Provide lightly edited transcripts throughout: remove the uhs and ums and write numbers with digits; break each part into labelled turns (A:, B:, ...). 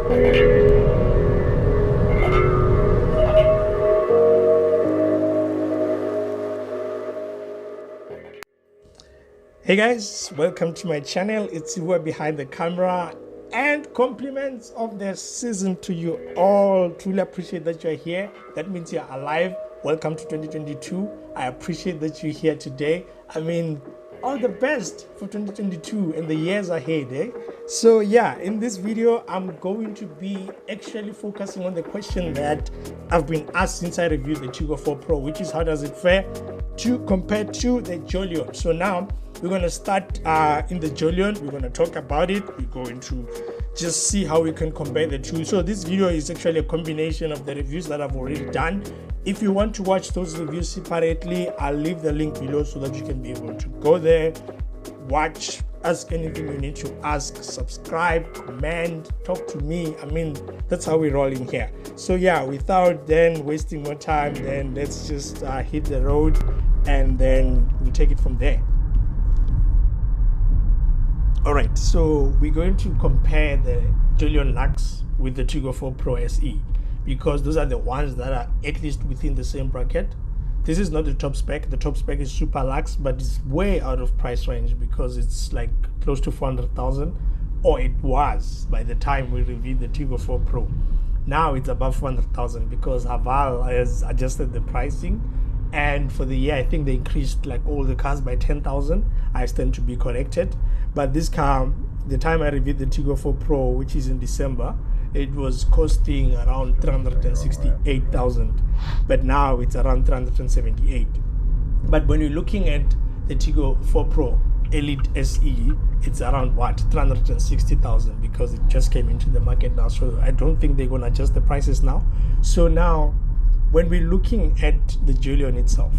A: Hey guys, welcome to my channel. It's Iwa behind the camera, and compliments of the season to you all. Truly appreciate that you're here. That means you're alive. Welcome to 2022. I appreciate that you're here today. I mean, all the best for 2022 and the years ahead, eh? So yeah, in this video I'm going to be actually focusing on the question that I've been asked since I reviewed the Tiggo 4 Pro, which is how does it fare compared to the Jolion. So now we're going to start in the Jolion. We're going to talk about it. We're going to just see how we can compare the two. So this video is actually a combination of the reviews that I've already done. If you want to watch those reviews separately, I'll leave the link below so that you can be able to go there, watch, ask anything you need to ask, subscribe, comment, talk to me. I mean, that's how we're rolling here. So yeah, without then wasting more time, then let's just hit the road and then we'll take it from there. Alright, so we're going to compare the Jolion Lux with the Tiggo 4 Pro SE because those are the ones that are at least within the same bracket. This is not the top spec. The top spec is Super Lux, but it's way out of price range because it's like close to 400,000, or it was by the time we reviewed the Tiggo 4 Pro. Now it's above 400,000 because Haval has adjusted the pricing, and for the year I think they increased like all the cars by 10,000. I stand to be corrected, but this car, the time I reviewed the Tiggo 4 Pro, which is in December, it was costing around 368,000, but now it's around 378. But when you're looking at the Tiggo 4 Pro Elite SE, it's around what, 360,000, because it just came into the market now. So I don't think they're gonna adjust the prices now. So now when we're looking at the Jolion itself,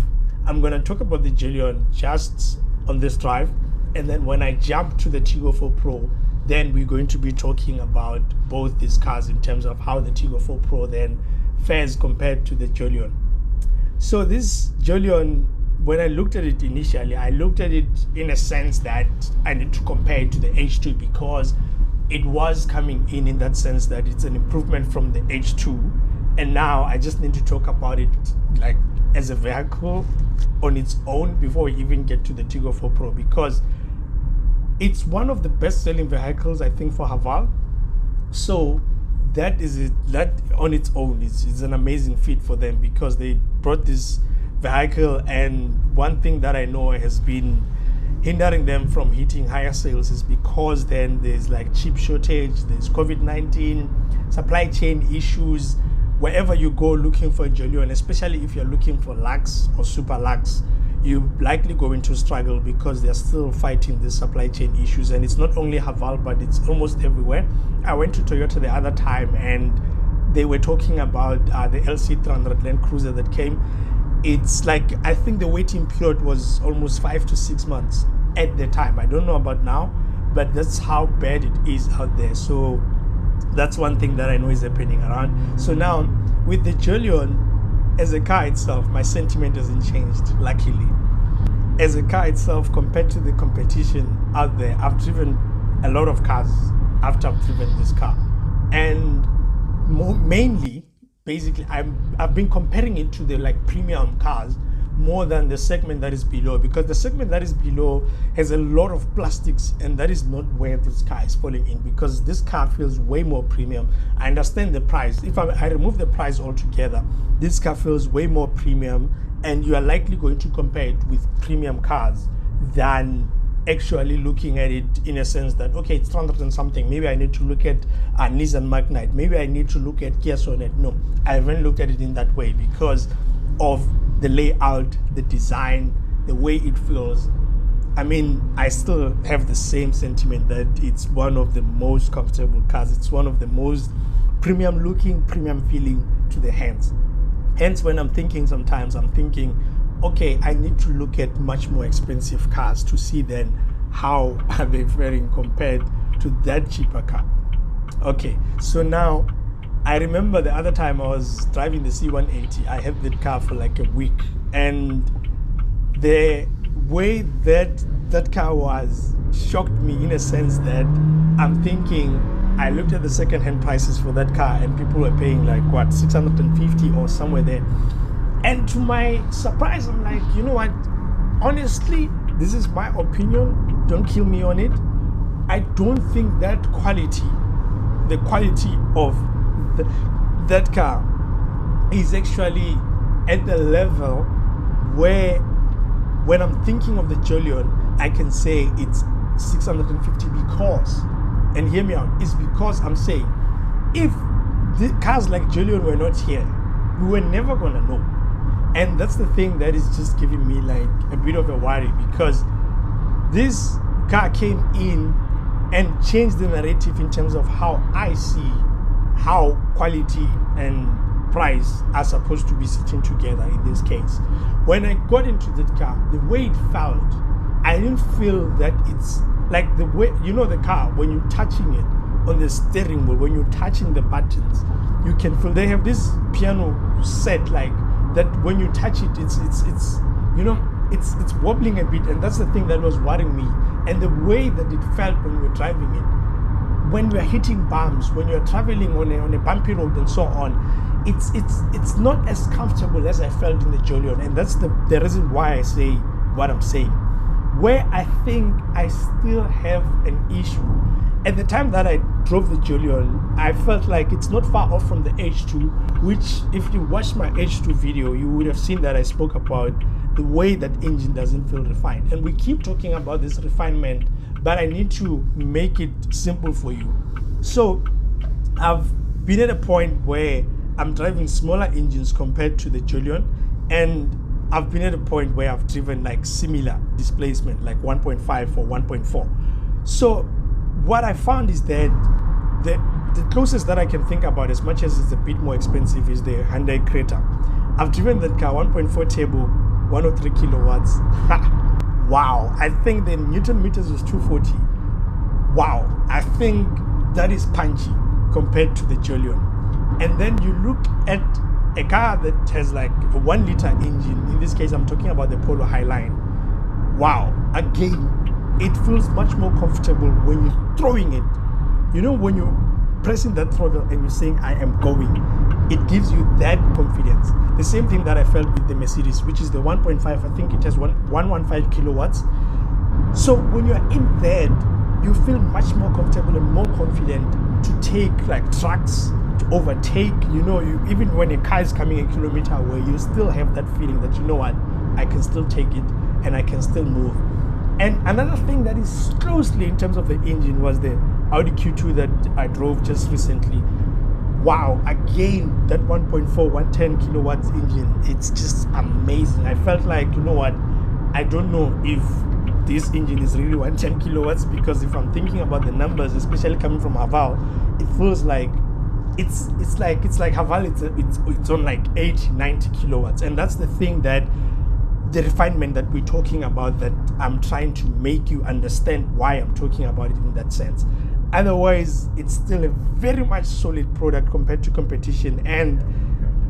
A: I'm gonna talk about the Jolion just on this drive, and then when I jump to the Tiggo 4 Pro, then we're going to be talking about both these cars in terms of how the Tiggo 4 Pro then fares compared to the Jolion. So this Jolion, when I looked at it initially, I looked at it in a sense that I need to compare it to the H2 because it was coming in that sense that it's an improvement from the H2, and now I just need to talk about it like as a vehicle on its own before we even get to the Tiggo 4 Pro, because it's one of the best-selling vehicles, I think, for Haval. So that is it. That on its own is an amazing feat for them because they brought this vehicle, and one thing that I know has been hindering them from hitting higher sales is because then there's like chip shortage, there's COVID-19, supply chain issues. Wherever you go looking for a Jolion, especially if you're looking for Lux or Super Lux, you're likely going to struggle because they're still fighting the supply chain issues. And it's not only Haval, but it's almost everywhere. I went to Toyota the other time and they were talking about the LC300 Land Cruiser that came. It's like, I think the waiting period was almost 5 to 6 months at the time. I don't know about now, but that's how bad it is out there. So that's one thing that I know is happening around. So now with the Jolion, as a car itself, my sentiment hasn't changed, luckily. As a car itself, compared to the competition out there, I've driven a lot of cars after I've driven this car. And mainly, basically, I've been comparing it to the like premium cars more than the segment that is below, because the segment that is below has a lot of plastics, and that is not where this car is falling in, because this car feels way more premium. I understand the price. If I remove the price altogether, this car feels way more premium, and you are likely going to compare it with premium cars than actually looking at it in a sense that, okay, it's 300 and something, maybe I need to look at a Nissan Magnite, maybe I need to look at Kia Sonet. No, I haven't looked at it in that way because of the layout, the design, the way it feels. I mean, I still have the same sentiment that it's one of the most comfortable cars. It's one of the most premium looking, premium feeling to the hands. Hence, when I'm thinking sometimes, I'm thinking, okay, I need to look at much more expensive cars to see then how are they faring compared to that cheaper car. Okay, so now I remember the other time I was driving the C180. I had that car for like a week, and the way that car was shocked me in a sense that I'm thinking, I looked at the second-hand prices for that car, and people were paying like what, 650 or somewhere there. And to my surprise, I'm like, you know what? Honestly, this is my opinion. Don't kill me on it. I don't think that quality, the quality of that car, is actually at the level where, when I'm thinking of the Jolion, I can say it's 650 because, and hear me out, it's because I'm saying, if the cars like Jolion were not here, we were never gonna know. And that's the thing that is just giving me like a bit of a worry, because this car came in and changed the narrative in terms of how I see how quality and price are supposed to be sitting together in this case. When I got into that car, the way it felt, I didn't feel that it's like the way, you know, the car, when you're touching it on the steering wheel, when you're touching the buttons, you can feel they have this piano set like that. When you touch it, it's you know, it's wobbling a bit, and that's the thing that was worrying me. And the way that it felt when we were driving it, when we are hitting bumps, when you're traveling on a bumpy road and so on, it's not as comfortable as I felt in the Jolion. And that's the reason why I say what I'm saying. Where I think I still have an issue, at the time that I drove the Jolion, I felt like it's not far off from the H2, which if you watched my H2 video, you would have seen that I spoke about the way that engine doesn't feel refined. And we keep talking about this refinement, but I need to make it simple for you. So I've been at a point where I'm driving smaller engines compared to the Jolion, and I've been at a point where I've driven like similar displacement, like 1.5 or 1.4. So what I found is that the closest that I can think about, as much as it's a bit more expensive, is the Hyundai Creta. I've driven that car, 1.4 turbo, 103 kilowatts. Wow. I think the Newton meters was 240. Wow. I think that is punchy compared to the Jolion. And then you look at a car that has like a 1 liter engine. In this case, I'm talking about the Polo Highline. Wow. Again, it feels much more comfortable when you're throwing it. You know, when you're pressing that throttle and you're saying, I am going, it gives you that confidence. The same thing that I felt with the Mercedes, which is the 1.5, I think it has 115 kilowatts. So when you're in that, you feel much more comfortable and more confident to take like trucks, to overtake, you know, even when a car is coming a kilometer away, you still have that feeling that, you know what, I can still take it and I can still move. And another thing that is closely in terms of the engine was the Audi Q2 that I drove just recently. Wow, again, that 1.4, 110 kilowatts engine, it's just amazing. I felt like, you know what, I don't know if this engine is really 110 kilowatts, because if I'm thinking about the numbers, especially coming from Haval, it feels like it's like Haval, it's on like 80, 90 kilowatts. And that's the thing, that the refinement that we're talking about, that I'm trying to make you understand why I'm talking about it in that sense. Otherwise, it's still a very much solid product compared to competition, and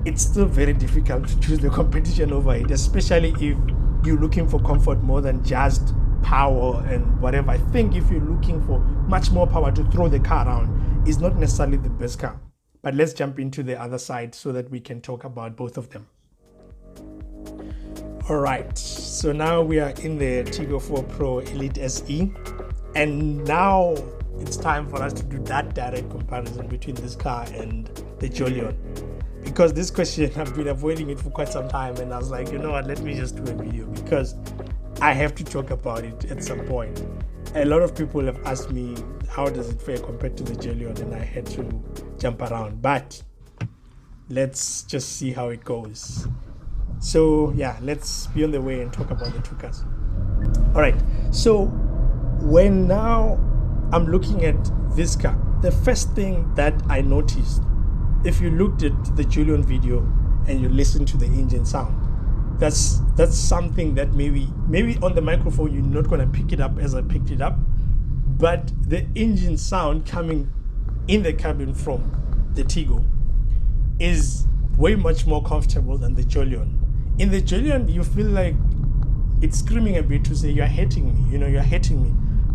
A: it's still very difficult to choose the competition over it, especially if you're looking for comfort more than just power and whatever. I think if you're looking for much more power to throw the car around, it's not necessarily the best car. But let's jump into the other side so that we can talk about both of them. All right, so now we are in the Tiggo 4 Pro Elite SE, and now it's time for us to do that direct comparison between this car and the Jolion, because this question, I've been avoiding it for quite some time, and I was like, you know what, let me just do a video, because I have to talk about it at some point. A lot of people have asked me, how does it fare compared to the Jolion, and I had to jump around, but let's just see how it goes. So yeah, let's be on the way and talk about the two cars. All right, so when now I'm looking at this car, the first thing that I noticed, if you looked at the Jolion video and you listen to the engine sound, that's something that maybe on the microphone you're not going to pick it up as I picked it up, but the engine sound coming in the cabin from the Tiggo is way much more comfortable than the Jolion. In the Jolion, you feel like it's screaming a bit to say, you're hitting me, you know, you're hitting me.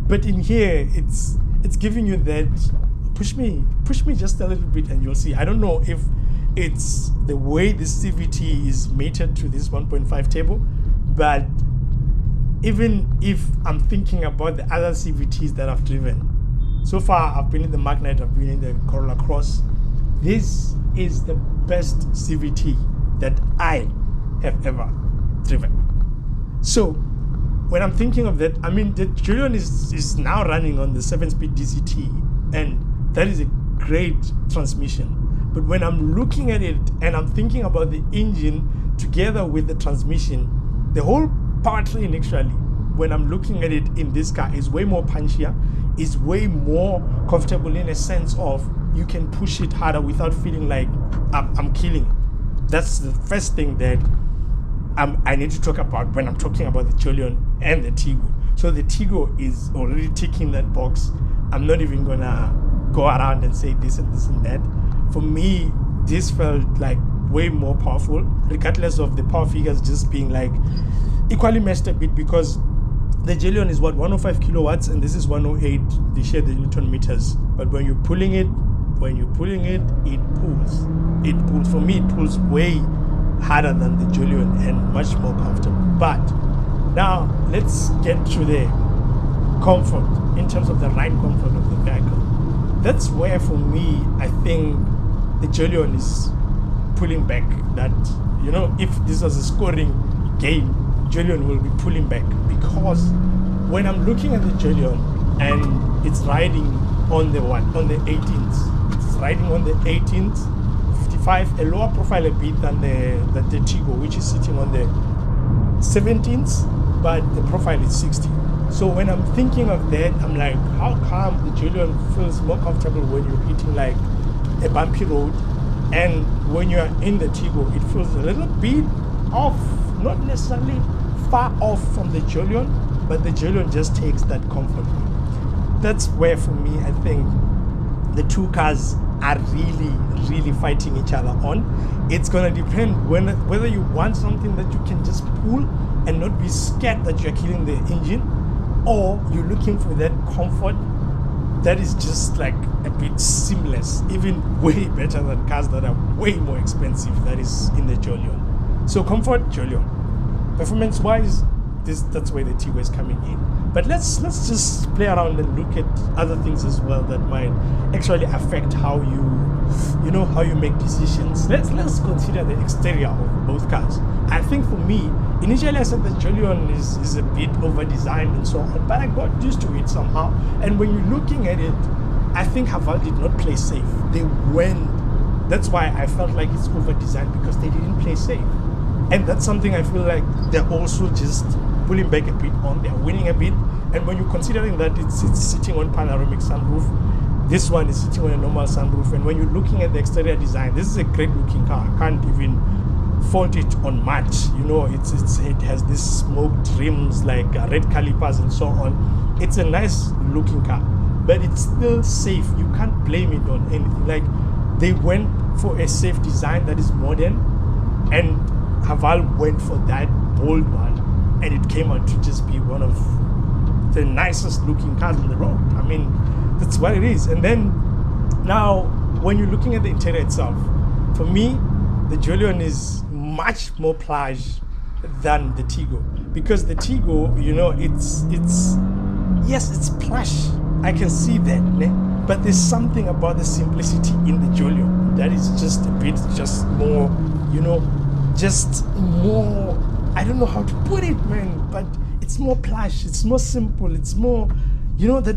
A: But in here, it's giving you that push me just a little bit and you'll see. I don't know if it's the way this CVT is mated to this 1.5 table, but even if I'm thinking about the other CVTs that I've driven, so far I've been in the Magnite, I've been in the Corolla Cross. This is the best CVT that I have ever driven. So when I'm thinking of that, I mean, the Jolion is now running on the 7-speed DCT, and that is a great transmission. But when I'm looking at it and I'm thinking about the engine together with the transmission, the whole powertrain actually, when I'm looking at it in this car, is way more punchier, is way more comfortable in a sense of you can push it harder without feeling like I'm killing it. That's the first thing that I need to talk about when I'm talking about the Jolion and the Tiggo. So the Tiggo is already ticking that box. I'm not even gonna go around and say this and this and that. For me, this felt like way more powerful, regardless of the power figures just being like equally matched a bit, because the Jolion is what, 105 kilowatts and this is 108. They share the Newton meters. But when you're pulling it, it pulls. It pulls. For me, it pulls way harder than the Jolion and much more comfortable. But now let's get to the comfort in terms of the ride comfort of the vehicle. That's where for me I think the Jolion is pulling back. That, you know, if this was a scoring game, Jolion will be pulling back, because when I'm looking at the Jolion and it's riding on the 18th, it's riding on the 18th, 55, a lower profile a bit than the Tiggo, which is sitting on the 17th, but the profile is 60. So when I'm thinking of that, I'm like, how come the Jolion feels more comfortable when you're hitting like a bumpy road, and when you're in the Tiggo, it feels a little bit off, not necessarily far off from the Jolion, but the Jolion just takes that comfort. That's where for me I think the two cars are really fighting each other on. It's gonna depend whether you want something that you can just pull and not be scared that you're killing the engine, or you're looking for that comfort that is just like a bit seamless, even way better than cars that are way more expensive, that is in the Jolion. So comfort, Jolion. Performance wise, that's where the Tiggo is coming in. But let's just play around and look at other things as well that might actually affect how you make decisions. Let's consider the exterior of both cars. I think for me, initially I said the Jolion is a bit over designed and so on, but I got used to it somehow. And when you're looking at it, I think Haval did not play safe. They went. That's why I felt like it's over designed, because they didn't play safe. And that's something I feel like they're also just pulling back a bit on. They're winning a bit. And when you're considering that it's sitting on panoramic sunroof, this one is sitting on a normal sunroof. And when you're looking at the exterior design, this is a great looking car. I can't even fault it on much. You know, it has this smoked rims, like red calipers and so on. It's a nice looking car, but it's still safe. You can't blame it on anything. Like, they went for a safe design that is modern, and Haval went for that bold one, and it came out to just be one of the nicest looking cars on the road. I mean, that's what it is. And then now when you're looking at the interior itself, for me the Jolion is much more plush than the Tiggo, because the Tiggo, you know, it's yes, it's plush, I can see that, but there's something about the simplicity in the Jolion that is just a bit just more, you know, just more, I don't know how to put it, man, but it's more plush, it's more simple, it's more, you know, that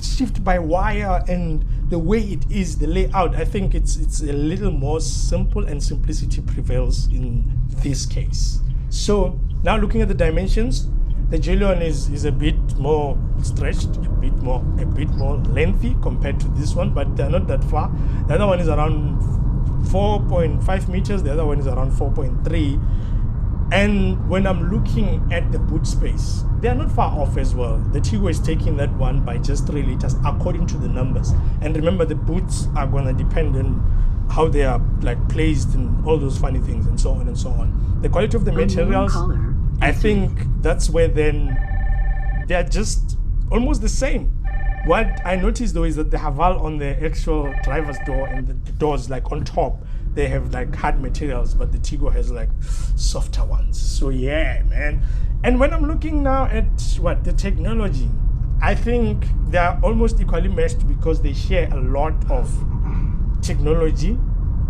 A: shift by wire and the way it is, the layout. I think it's a little more simple, and simplicity prevails in this case. So now looking at the dimensions, the Jolion is a bit more stretched, a bit more lengthy compared to this one, but they're not that far. The other one is around 4.5 meters, the other one is around 4.3. And when I'm looking at the boot space, they are not far off as well. The Tiggo is taking that one by just 3 liters according to the numbers. And remember, the boots are going to depend on how they are like placed and all those funny things and so on and so on. The quality of the materials, I think that's where then they're just almost the same. What I noticed though is that the Haval on the actual driver's door and the doors, like on top, they have like hard materials, but the Tiggo has like softer ones. So yeah, man. And when I'm looking now at the technology, I think they are almost equally matched because they share a lot of technology.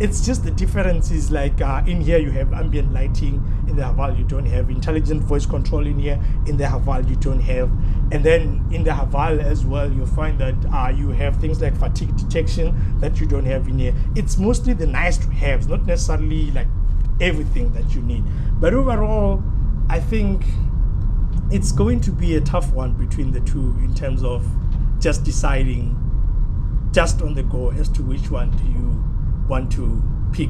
A: It's just the difference is like in here you have ambient lighting, in the Haval you don't have intelligent voice control. In here in the Haval you don't have, and then in the Haval as well you find that you have things like fatigue detection that you don't have in here. It's mostly the nice to haves, not necessarily like everything that you need. But overall, I think it's going to be a tough one between the two in terms of just deciding just on the go as to which one do you want to pick.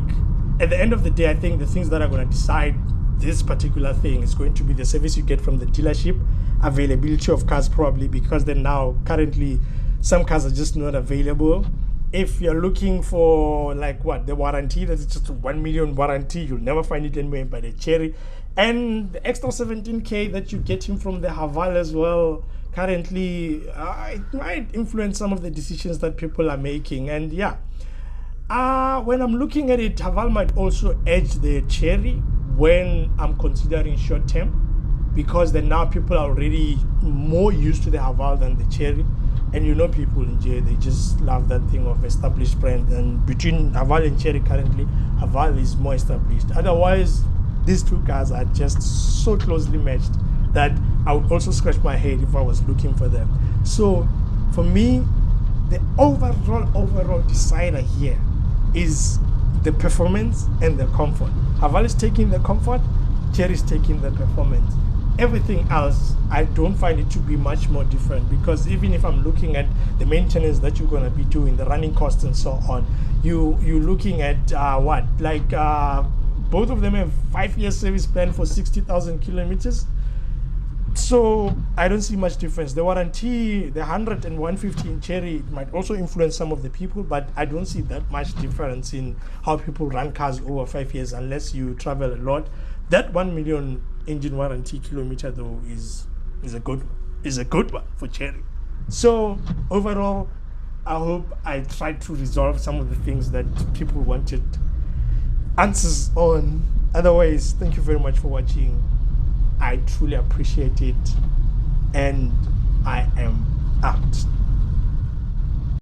A: At the end of the day, I think the things that are going to decide this particular thing is going to be the service you get from the dealership, availability of cars probably, because then now currently some cars are just not available. If you're looking for like the warranty, that's just a 1 million warranty, you'll never find it anywhere by the Chery. And the extra 17k that you get him from the Haval as well, currently it might influence some of the decisions that people are making. And yeah, when I'm looking at it, Haval might also edge the Chery when I'm considering short term, because then now people are already more used to the Haval than the Chery. And you know, people in Chery, they just love that thing of established brand. And between Haval and Chery currently, Haval is more established. Otherwise, these two cars are just so closely matched that I would also scratch my head if I was looking for them. So for me, the overall decider here is the performance and the comfort. Haval is taking the comfort, Chery is taking the performance. Everything else, I don't find it to be much more different, because even if I'm looking at the maintenance that you're going to be doing, the running costs and so on, you're looking at both of them have 5-year service plan for 60,000 kilometers. So I don't see much difference. The warranty, the 100 and 150 in Chery might also influence some of the people, but I don't see that much difference in how people run cars over 5 years unless you travel a lot. That 1 million engine warranty kilometer though is a good one for Chery. So overall, I hope I tried to resolve some of the things that people wanted answers on. Otherwise, thank you very much for watching. I truly appreciate it, and I am out.